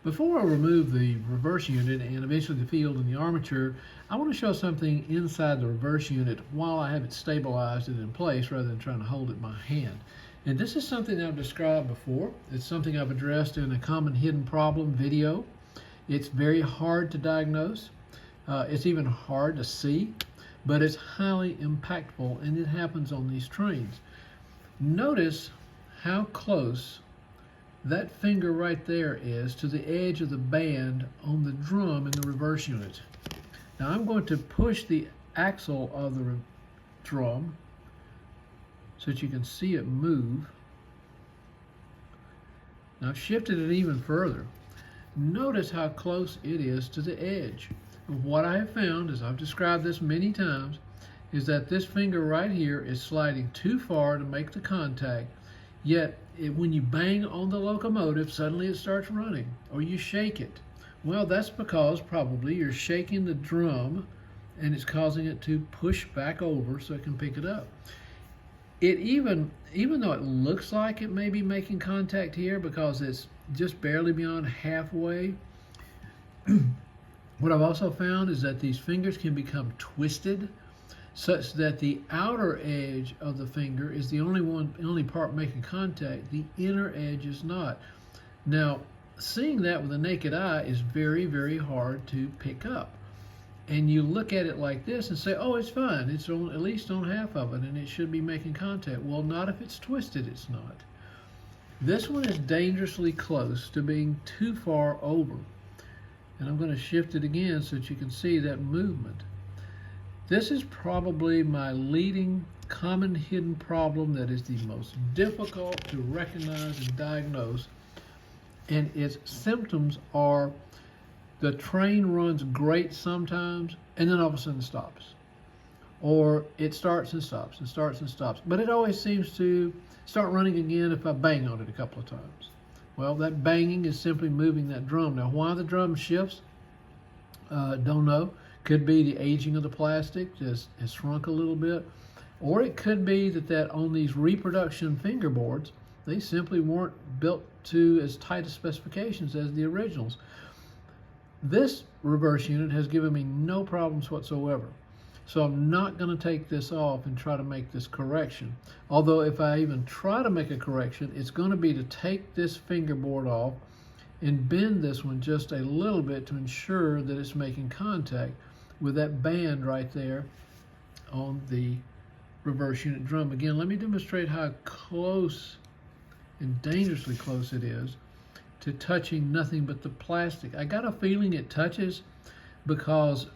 Before I remove the reverse unit and eventually the field and the armature, I want to show something inside the reverse unit while I have it stabilized and in place rather than trying to hold it in my hand. And this is something I've described before. It's something I've addressed in a common hidden problem video. It's very hard to diagnose. It's even hard to see, but it's highly impactful, and it happens on these trains. Notice how close that finger right there is to the edge of the band on the drum in the reverse unit. Now I'm going to push the axle of the drum so that you can see it move. Now I've shifted it even further. Notice how close it is to the edge. And what I have found, as I've described this many times, is that this finger right here is sliding too far to make the contact, yet when you bang on the locomotive, suddenly it starts running, or you shake it. Well, that's because probably you're shaking the drum and it's causing it to push back over so it can pick it up. It even though it looks like it may be making contact here because it's just barely beyond halfway, what I've also found is that these fingers can become twisted such that the outer edge of the finger is the only part making contact. The inner edge is not. Now, seeing that with the naked eye is very, very hard to pick up. And you look at it like this and say, oh, it's fine. It's at least on half of it, and it should be making contact. Well, not if it's twisted, it's not. This one is dangerously close to being too far over. And I'm going to shift it again so that you can see that movement. This is probably my leading common hidden problem that is the most difficult to recognize and diagnose. And its symptoms are the train runs great sometimes and then all of a sudden stops. Or it starts and stops and starts and stops. But it always seems to start running again if I bang on it a couple of times. Well, that banging is simply moving that drum. Now, why the drum shifts, don't know. Could be the aging of the plastic just has shrunk a little bit, or it could be that on these reproduction fingerboards, they simply weren't built to as tight as specifications as the originals. This reverse unit has given me no problems whatsoever, so I'm not going to take this off and try to make this correction. Although if I even try to make a correction, it's going to be to take this fingerboard off and bend this one just a little bit to ensure that it's making contact with that band right there on the reverse unit drum. Again, let me demonstrate how close and dangerously close it is to touching nothing but the plastic. I got a feeling it touches because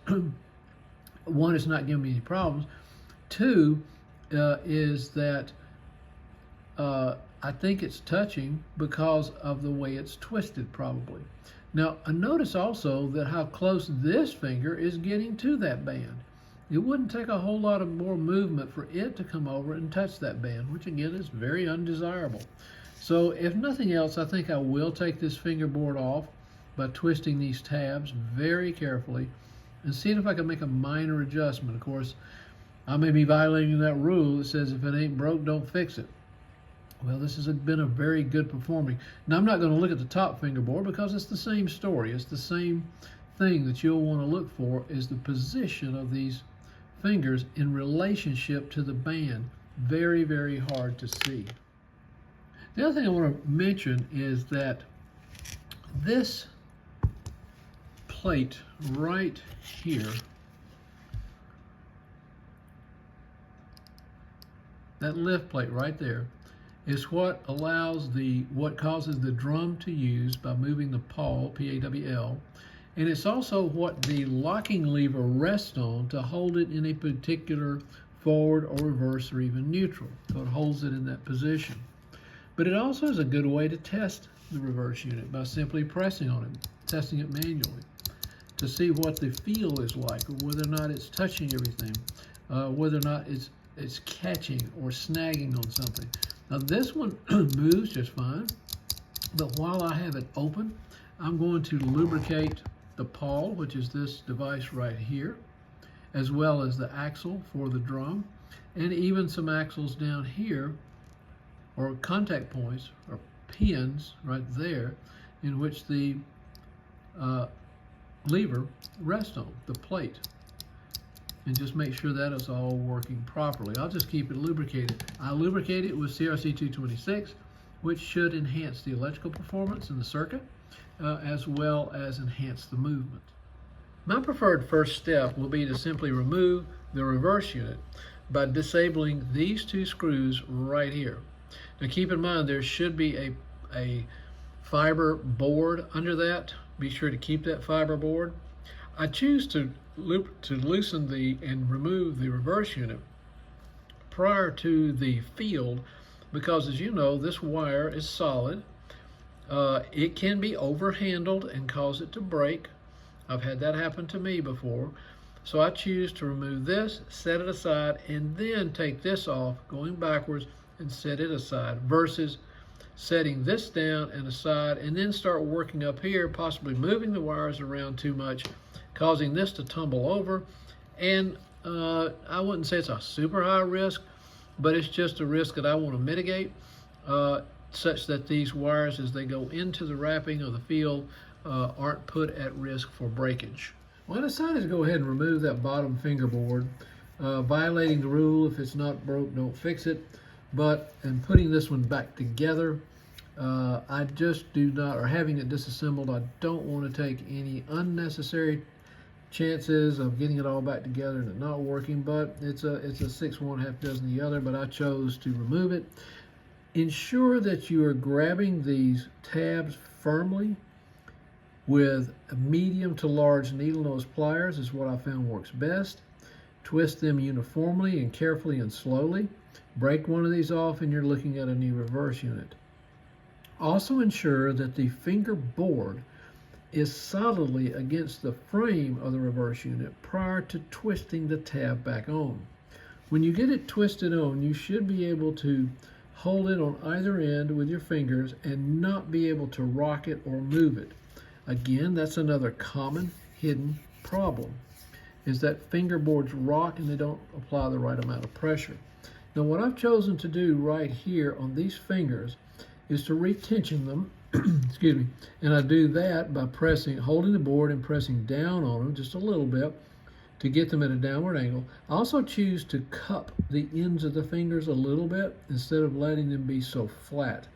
one, it's not giving me any problems. Two, is that I think it's touching because of the way it's twisted probably. Now, notice also that how close this finger is getting to that band. It wouldn't take a whole lot of more movement for it to come over and touch that band, which again is very undesirable. So if nothing else, I think I will take this fingerboard off by twisting these tabs very carefully and seeing if I can make a minor adjustment. Of course, I may be violating that rule that says if it ain't broke, don't fix it. Well, this has been a very good performing. Now, I'm not going to look at the top fingerboard because it's the same story. It's the same thing that you'll want to look for is the position of these fingers in relationship to the band. Very, very hard to see. The other thing I want to mention is that this plate right here, that lift plate right there, is what causes the drum to use by moving the pawl, P-A-W-L, and it's also what the locking lever rests on to hold it in a particular forward or reverse or even neutral. So it holds it in that position. But it also is a good way to test the reverse unit by simply pressing on it, testing it manually to see what the feel is like, or whether or not it's touching everything, whether or not it's catching or snagging on something. Now this one moves just fine, but while I have it open, I'm going to lubricate the pawl, which is this device right here, as well as the axle for the drum, and even some axles down here, or contact points, or pins right there, in which the lever rest on, the plate. And just make sure that is all working properly. I'll just keep it lubricated. I lubricate it with CRC 226, which should enhance the electrical performance in the circuit, as well as enhance the movement. My preferred first step will be to simply remove the reverse unit by disabling these two screws right here. Now keep in mind there should be a fiber board under that. Be sure to keep that fiber board. I choose to loosen and remove the reverse unit prior to the field because, as you know, this wire is solid. It can be overhandled and cause it to break. I've had that happen to me before. So I choose to remove this, set it aside, and then take this off, going backwards, and set it aside, versus setting this down and aside, and then start working up here, possibly moving the wires around too much, causing this to tumble over. And I wouldn't say it's a super high risk, but it's just a risk that I want to mitigate, such that these wires, as they go into the wrapping of the field, aren't put at risk for breakage. Well, I decided to go ahead and remove that bottom fingerboard, violating the rule, if it's not broke, don't fix it. But in putting this one back together, I just do not, or having it disassembled, I don't want to take any unnecessary chances of getting it all back together and it not working. But it's a 6 1/2 dozen the other, but I chose to remove it. Ensure that you are grabbing these tabs firmly with a medium to large needle nose pliers is what I found works best. Twist them uniformly and carefully and slowly. Break one of these off and you're looking at a new reverse unit. Also ensure that the finger board is solidly against the frame of the reverse unit prior to twisting the tab back on. When you get it twisted on, you should be able to hold it on either end with your fingers and not be able to rock it or move it. Again, that's another common hidden problem, is that fingerboards rock and they don't apply the right amount of pressure. Now what I've chosen to do right here on these fingers is to retension them, excuse me, and I do that by holding the board and pressing down on them just a little bit to get them at a downward angle. I also choose to cup the ends of the fingers a little bit instead of letting them be so flat.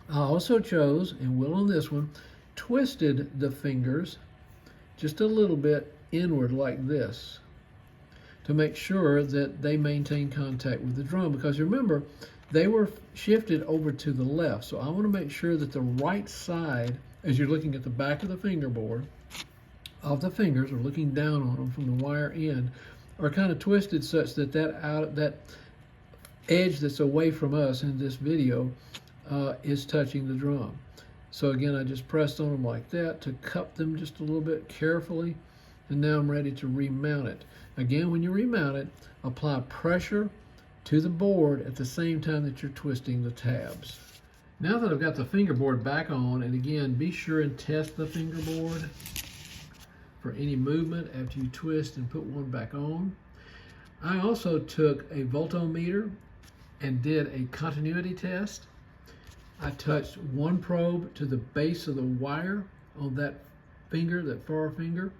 I also chose, and will on this one, twisted the fingers just a little bit inward like this to make sure that they maintain contact with the drum, because remember they were shifted over to the left, so I want to make sure that the right side, as you're looking at the back of the fingerboard of the fingers or looking down on them from the wire end, are kind of twisted such that that edge that's away from us in this video is touching the drum. So again, I just pressed on them like that to cup them just a little bit carefully, and now I'm ready to remount it. Again, when you remount it, apply pressure to the board at the same time that you're twisting the tabs. Now that I've got the fingerboard back on, and again, be sure and test the fingerboard for any movement after you twist and put one back on. I also took a voltmeter and did a continuity test. I touched one probe to the base of the wire on that finger, that far finger,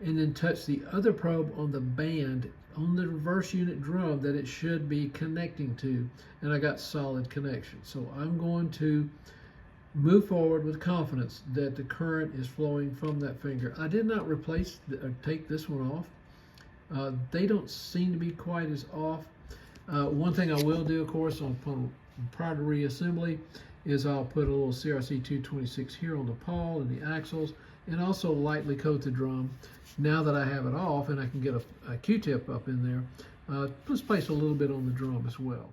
and then touched the other probe on the band on the reverse unit drum that it should be connecting to, and I got solid connection. So I'm going to move forward with confidence that the current is flowing from that finger. I did not take this one off. They don't seem to be quite as off. One thing I will do, of course, prior to reassembly, is I'll put a little CRC 226 here on the pawl and the axles, and also lightly coat the drum. Now that I have it off and I can get a Q-tip up in there, let's place a little bit on the drum as well.